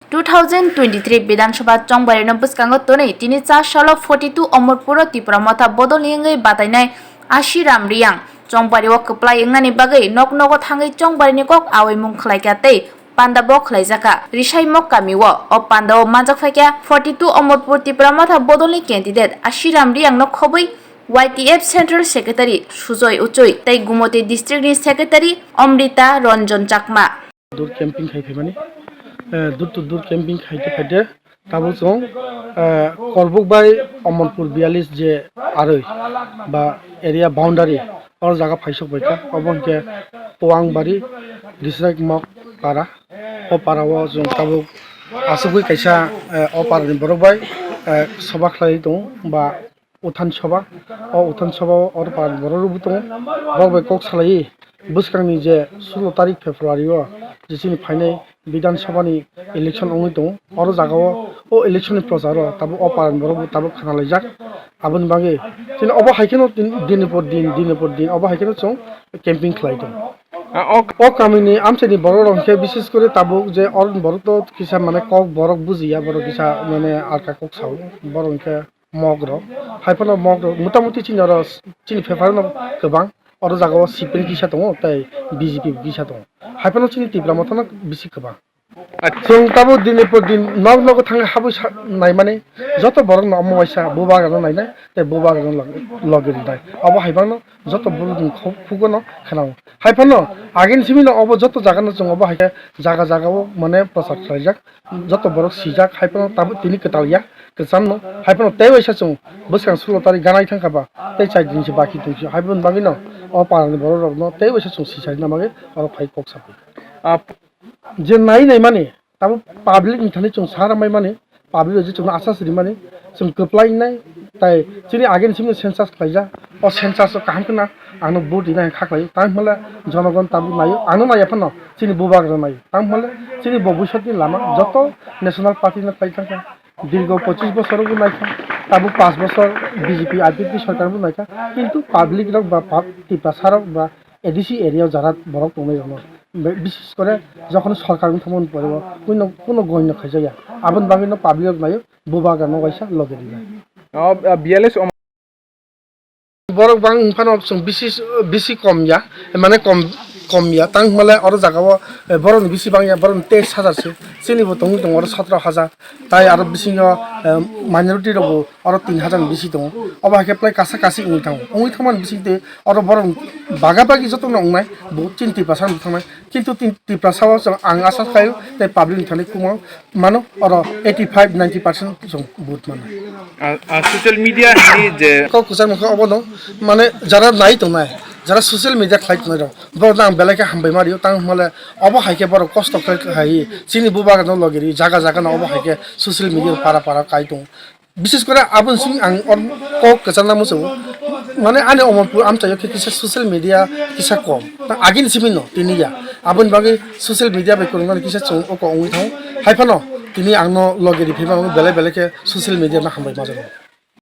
2023 বিধানসভা Chongbarini bwskango tonwi tini 4 salo 42 Amarpuro Tipra Motha bodolni wngwi Batainai Ashiram Reang Chongbarini o kwplai wngmani bagwi Nogo thangwi Chongbarini kok awaimung khlaika tei panda bo khlaijaka risai mokkamio o panda o manjak phaikya 42 Amarpuro Tipra Motha bodolni candidate Ashiram Reang no khobwi YTF Central Secretary Sujoy Uchoi tei Gumoti District ni Secretary Amrita Ranjan Chakma दूर camping खाई माने दूर camping खाई फाइदे ताबो जों करबुक bye Amarpur 42 जे आरो बा area बाउंडारी और जगह फाइसक बायका अबन के पोवांगबारी डिस्ट्रिक्ट मक पारा ओ पाराव जों ताबो आसुगै कैसा ओ पारानि बरबाय सभा खलाय दं बा उथान सभा और पार बररबु दं बरबाय कक सालाय बुसकांनि जे 16 तारिख फेब्रुवारी जिसिनि फाइनाल विधानसभानि इलेक्शन अंगै दं और जागाव ओ इलेक्शननि प्रचार ताबो ओ पार बरबु ताबो खानालायजाक आबन बागे जिन अबा हाइकेनो दिन पर दिन अबा हाइकेनो जों कैंपिंग खलाय दं ओ कामिनि आमसेनि बरर रंखे विशेष करे ताबो जे और बरत किसा माने कक बरक बुजिया बरक किसा माने आरका कक साव बरंखे मग्र हाइफानो मग्र मोटामोटी चिनि फेफारनो गोबां और जागाव सिपिन किसा दङ ताइ बीजेपी किसा दङ हाइफानो चिनि तिब्रा मथाना बिसि गोबां जों ताबो दिन पर दिन नग थाङै हाबो नाय माने जत बरक न अमवाइसा बुबागानो नायनाय ते बुबागानो लगेरि दाय अब हाइफानो जत बुरुदुं फुगनो खानाव हाइफानो आगेन सिमिनो अब जत जागानो जों अब हाइका जागाव माने प्रसाद खालायजाक जत बरक सिजाक हाइफानो ताबो तिनि कतालिया केसामनो हाइफानो ते वैसा जों बसकां 16 तारिख गानाय थांखाबा ते चाइ दिनसो बाकी दंसो हाइफानो बागिनो ओ पारानि बरक न ते वैसा जों सिसाइ नामागे और फाइ कक सापै जे नाय माने ताबो पाब्लिक नि जों सारामाय माने पाब्लिक जे जों आसासरि माने जों गोप्लायनाय ताइ जोंनि आगेन सिमनि सेन्सास खालायजा ओ सेन्सास काहामखना आंनो भोट दिनाय खाख्लाय तां मला जनगण ताबो नायो आंनो नाय फन जोंनि बुबाग्र नायो तां मला जोंनि भबिष्यतनि लामा जत नेशनल पार्टी न फाइथांका दीर्घ 25 बছरबो नायखा ताबो 5 बছर बीजेपी आईपीपी सरकारबो नायखा किन्तु पाब्लिक रक बा टिपा सारक बा एडीसी एरिया जारा बरक तंनाय दङ विशेष करे যখন সরকার থমন পড়ব কোনো গণ্য খাইজায়া আবন বাগিনো পাবলিক নাयो বুবাগানো গাইসা লগে দিলা বিয়ালেস বরক বাং ফানো বিসি কময়া মানে কমया तां माले और जागाव बरन बिसि बांया बरन 23,000 सिनि बतंग दङ और 17,000 ताइ आरो बिसिनो माइनरिटी रबो और 3,000 बिसि दङ अब हाके प्लाय कासा कासि उङै थामान बिसिते और बरन बागा बागि जत नंनाय बहुत 30% थांनाय किन्तु 30% जों आं आसा खायो ते पाब्लिक थाने कुमाव मानो और 85-90% जों बहुत मानो सोशल मीडिया नि जे को कुसा मखो अब दं माने जारा नाय दंनाय যারা সোশ্যাল মিডিয়া খাইত নয় বড় নাম বেলাকে হামবাই মারিও তাং মালে অব হাইকে বড় কষ্ট খাই চিনি বুবাগানো লগেরি জায়গা না অব হাইকে সোশ্যাল মিডিয়া পারা কাইতো বিশেষ করে আবন সিং আং কক কেচানা মুসো মানে আনে অমরপুর আমচায় কিসা সোশ্যাল মিডিয়া কিসা কম আগিন সিমিনো তিনিয়া আবন বাগে সোশ্যাল মিডিয়া বে করন কিসা চং ওক অংই থাও হাইফানো তিনি আংনো লগেরি ফিমা বেলাকে সোশ্যাল মিডিয়া না হামবাই মাজানো